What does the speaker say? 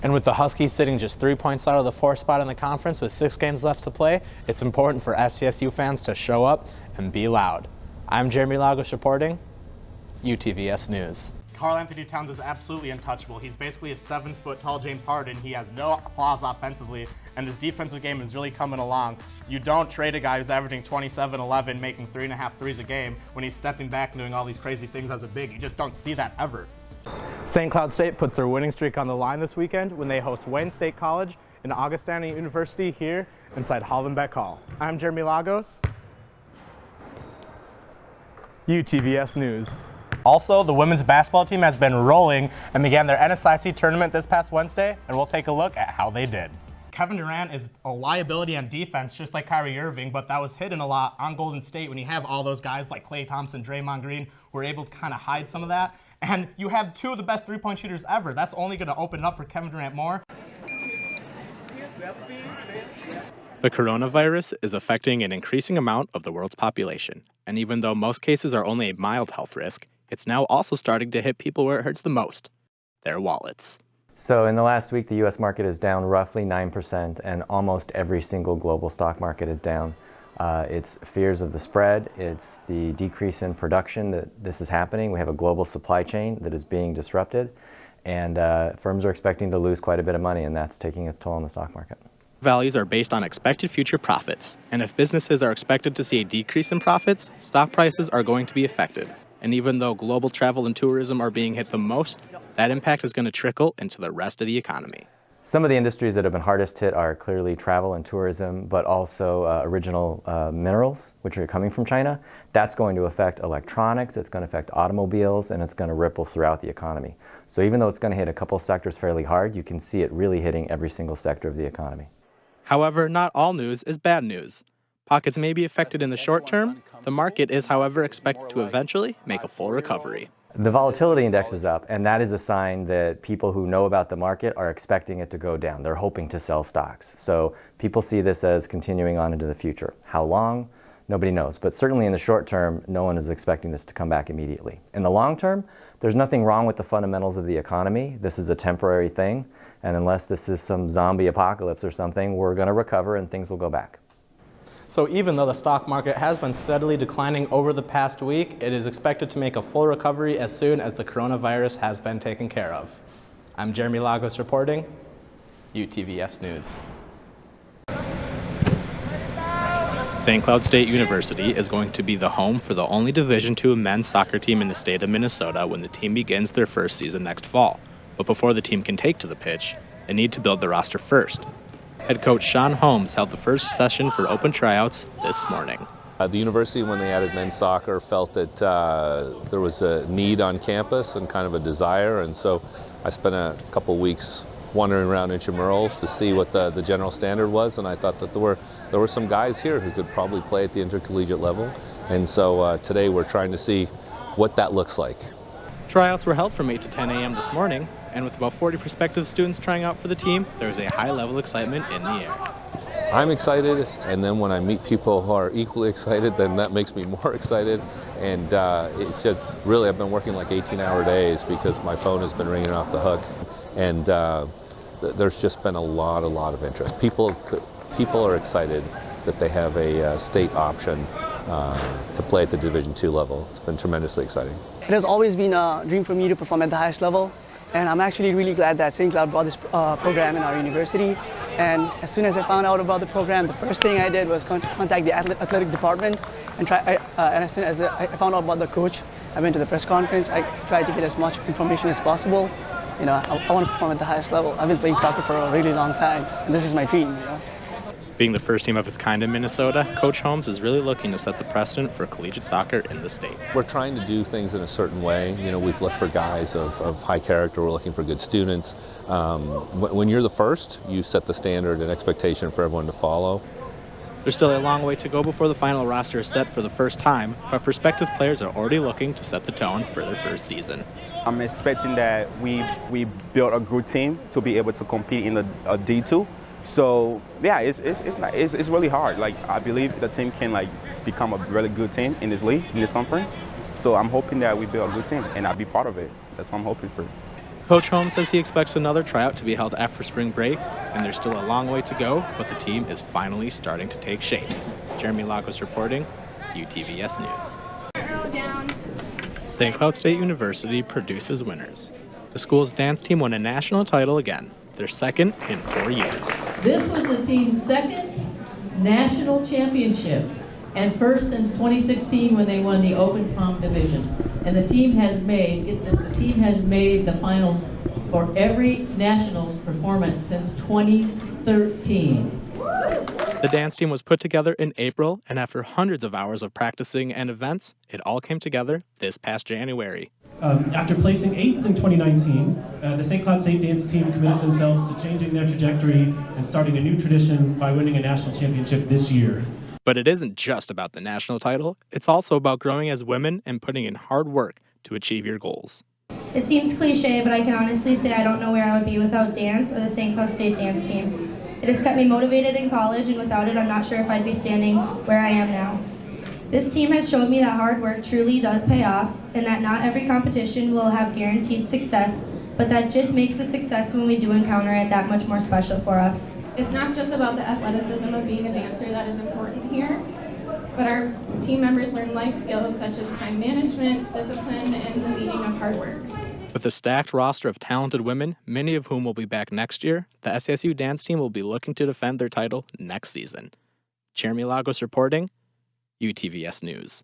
And with the Huskies sitting just 3 points out of the 4th spot in the conference with 6 games left to play, it's important for SCSU fans to show up and be loud. I'm Jeremy Lagos reporting, UTVS News. Karl Anthony Towns is absolutely untouchable. He's basically a 7-foot-tall James Harden. He has no flaws offensively, and his defensive game is really coming along. You don't trade a guy who's averaging 27-11, making 3.5 threes a game when he's stepping back and doing all these crazy things as a big. You just don't see that ever. St. Cloud State puts their winning streak on the line this weekend when they host Wayne State College and Augustana University here inside Hollenbeck Hall. I'm Jeremy Lagos, UTVS News. Also, the women's basketball team has been rolling and began their NSIC tournament this past Wednesday, and we'll take a look at how they did. Kevin Durant is a liability on defense, just like Kyrie Irving, but that was hidden a lot on Golden State when you have all those guys like Klay Thompson, Draymond Green, who were able to kind of hide some of that. And you have 2 of the best three-point shooters ever. That's only going to open it up for Kevin Durant more. The coronavirus is affecting an increasing amount of the world's population. And even though most cases are only a mild health risk, it's now also starting to hit people where it hurts the most, their wallets. So in the last week, the U.S. market is down roughly 9%, and almost every single global stock market is down. It's fears of the spread, it's the decrease in production that this is happening. We have a global supply chain that is being disrupted, and firms are expecting to lose quite a bit of money, and that's taking its toll on the stock market. Values are based on expected future profits, and if businesses are expected to see a decrease in profits, stock prices are going to be affected. And even though global travel and tourism are being hit the most, that impact is going to trickle into the rest of the economy. Some of the industries that have been hardest hit are clearly travel and tourism, but also original minerals, which are coming from China. That's going to affect electronics, it's going to affect automobiles, and it's going to ripple throughout the economy. So even though it's going to hit a couple sectors fairly hard, you can see it really hitting every single sector of the economy. However, not all news is bad news. Pockets may be affected in the short term. The market is, however, expected to eventually make a full recovery. The volatility index is up, and that is a sign that people who know about the market are expecting it to go down. They're hoping to sell stocks. So people see this as continuing on into the future. How long? Nobody knows. But certainly in the short term, no one is expecting this to come back immediately. In the long term, there's nothing wrong with the fundamentals of the economy. This is a temporary thing, and unless this is some zombie apocalypse or something, we're going to recover and things will go back. So even though the stock market has been steadily declining over the past week, it is expected to make a full recovery as soon as the coronavirus has been taken care of. I'm Jeremy Lagos reporting, UTVS News. St. Cloud State University is going to be the home for the only Division II men's soccer team in the state of Minnesota when the team begins their first season next fall. But before the team can take to the pitch, they need to build the roster first. Head coach Sean Holmes held the first session for open tryouts this morning. The university, when they added men's soccer, felt that there was a need on campus and kind of a desire, and so I spent a couple weeks wandering around intramurals to see what the general standard was, and I thought that there were some guys here who could probably play at the intercollegiate level, and so today we're trying to see what that looks like. Tryouts were held from 8 to 10 a.m. this morning, and with about 40 prospective students trying out for the team, there is a high level of excitement in the air. I'm excited, and then when I meet people who are equally excited, then that makes me more excited. And it's just really, I've been working like 18-hour days because my phone has been ringing off the hook, and there's just been a lot of interest. People are excited that they have a state option to play at the Division II level. It's been tremendously exciting. It has always been a dream for me to perform at the highest level, and I'm actually really glad that St. Cloud brought this program in our university. And as soon as I found out about the program, the first thing I did was contact the athletic department and and as soon as I found out about the coach, I went to the press conference. I tried to get as much information as possible. You know, I want to perform at the highest level. I've been playing soccer for a really long time, and this is my dream, you know. Being the first team of its kind in Minnesota, Coach Holmes is really looking to set the precedent for collegiate soccer in the state. We're trying to do things in a certain way. You know, we've looked for guys of high character. We're looking for good students. When you're the first, you set the standard and expectation for everyone to follow. There's still a long way to go before the final roster is set for the first time, but prospective players are already looking to set the tone for their first season. I'm expecting that we build a good team to be able to compete in a D2. So yeah, it's really hard. Like, I believe the team can like become a really good team in this league, in this conference. So I'm hoping that we build a good team and I'll be part of it. That's what I'm hoping for. Coach Holmes says he expects another tryout to be held after spring break, and there's still a long way to go, but the team is finally starting to take shape. Jeremy Lagos reporting, UTVS News. St. Cloud State University produces winners. The school's dance team won a national title again, their second in 4 years. This was the team's second national championship and first since 2016 when they won the Open Comp division. And the team has made the finals for every nationals performance since 2013. The dance team was put together in April, and after hundreds of hours of practicing and events, it all came together this past January. After placing 8th in 2019, the St. Cloud State dance team committed themselves to changing their trajectory and starting a new tradition by winning a national championship this year. But it isn't just about the national title, it's also about growing as women and putting in hard work to achieve your goals. It seems cliche, but I can honestly say I don't know where I would be without dance or the St. Cloud State dance team. It has kept me motivated in college, and without it, I'm not sure if I'd be standing where I am now. This team has shown me that hard work truly does pay off, and that not every competition will have guaranteed success, but that just makes the success when we do encounter it that much more special for us. It's not just about the athleticism of being a dancer that is important here, but our team members learn life skills such as time management, discipline, and the meaning of hard work. With a stacked roster of talented women, many of whom will be back next year, the SCSU dance team will be looking to defend their title next season. Jeremy Lagos reporting, UTVS News.